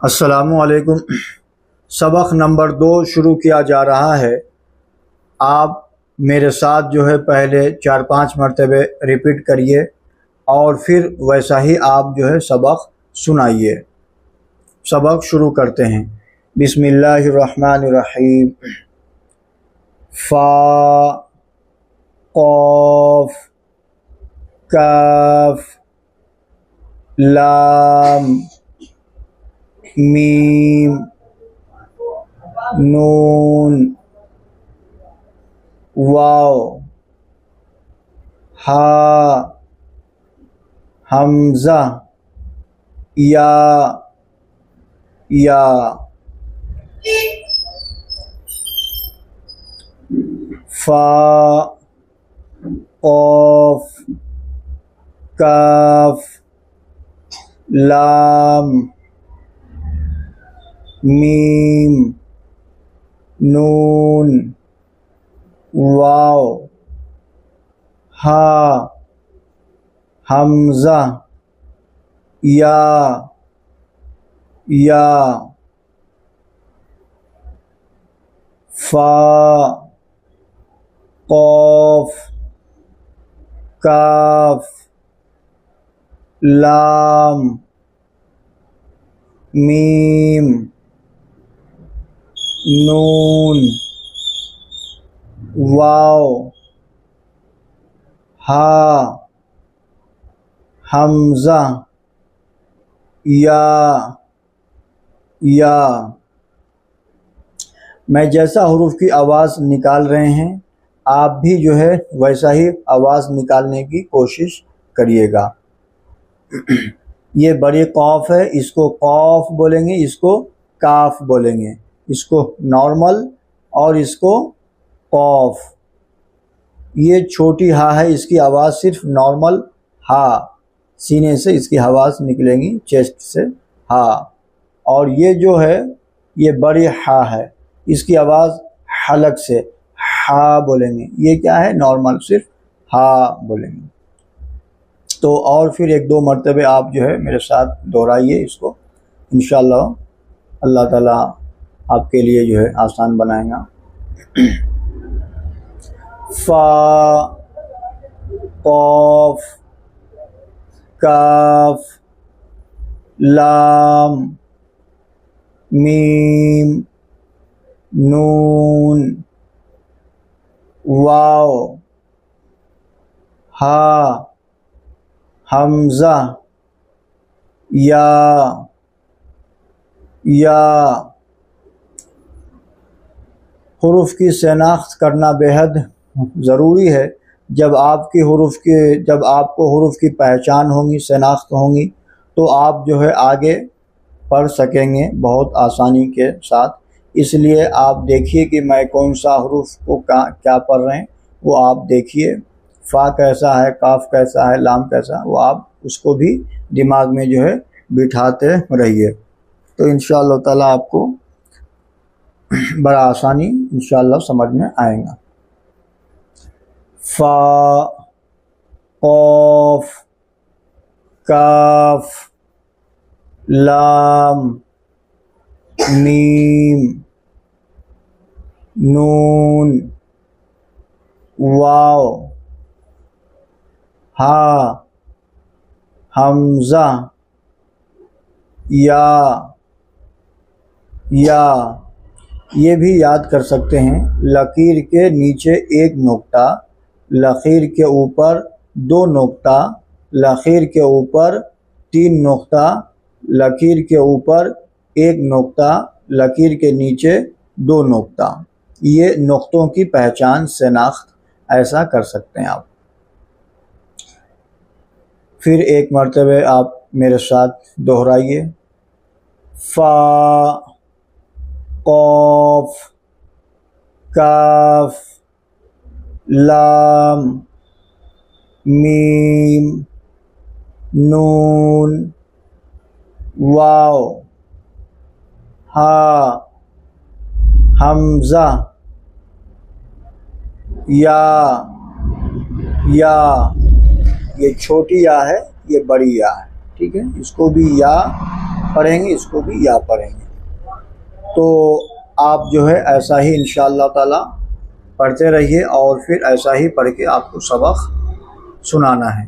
السلام علیکم۔ سبق نمبر 2 شروع کیا جا رہا ہے۔ آپ میرے ساتھ پہلے 4-5 مرتبہ ریپیٹ کریے اور پھر ویسا ہی آپ سبق سنائیے۔ سبق شروع کرتے ہیں۔ بسم اللہ الرحمن الرحیم۔ فا، قاف، کاف، لام، میم، نون، واو، ہا، حمزہ، یا، فا، قاف، کاف، لام، میم، نون، واو، ہا، حمزہ، یا، فا، قاف، کاف، لام، میم، نون، واو، ہا، حمزہ، یا۔ میں جیسا حروف کی آواز نکال رہے ہیں آپ بھی ویسا ہی آواز نکالنے کی کوشش کریے گا۔ یہ بڑی قاف ہے، اس کو قاف بولیں گے، اس کو کاف بولیں گے، اس کو نارمل اور اس کو قاف۔ یہ چھوٹی ہا ہے، اس کی آواز صرف نارمل ہا، سینے سے اس کی آواز نکلیں گی، چیسٹ سے ہا۔ اور یہ یہ بڑی ہا ہے، اس کی آواز حلق سے ہا بولیں گے۔ یہ کیا ہے؟ نارمل، صرف ہا بولیں گے۔ تو اور پھر 1-2 مرتبہ آپ میرے ساتھ دہرائیے اس کو، انشاءاللہ اللہ تعالیٰ آپ کے لیے آسان بنائے گا۔ فا، قاف، کاف، لام، میم، نون، واو، ہا، حمزہ، یا۔ حروف کی شناخت کرنا بیحد ضروری ہے۔ جب آپ کو حروف کی پہچان ہوگی، شناخت ہوگی، تو آپ آگے پڑھ سکیں گے بہت آسانی کے ساتھ۔ اس لیے آپ دیکھیے کہ میں کون سا حروف کو کیا پڑھ رہے ہیں، وہ آپ دیکھیے۔ فا کیسا ہے، کاف کیسا ہے، لام کیسا ہے، وہ آپ اس کو بھی دماغ میں بٹھاتے رہیے، تو انشاءاللہ تعالیٰ آپ کو بڑا آسانی انشاءاللہ سمجھ میں آئے گا۔ فا، قاف، کاف، لام، میم، نون، واو، ہا، حمزہ، یا۔ یہ بھی یاد کر سکتے ہیں، لکیر کے نیچے 1 نقطہ، لکیر کے اوپر 2 نقطہ، لکیر کے اوپر 3 نقطہ، لکیر کے اوپر 1 نقطہ، لکیر کے نیچے 2 نقطہ۔ یہ نقطوں کی پہچان، شناخت ایسا کر سکتے ہیں آپ۔ پھر 1 مرتبہ آپ میرے ساتھ دہرائیے۔ فا، قاف، کاف، لام، میم، نون، واو، ہا، حمزہ، یا۔ یہ چھوٹی یا ہے، یہ بڑی یا ہے، ٹھیک ہے، اس کو بھی یا پڑھیں گے اس کو بھی یا پڑھیں گے. تو آپ جو ہے ایسا ہی انشاءاللہ تعالی پڑھتے رہیے اور پھر ایسا ہی پڑھ کے آپ کو سبق سنانا ہے.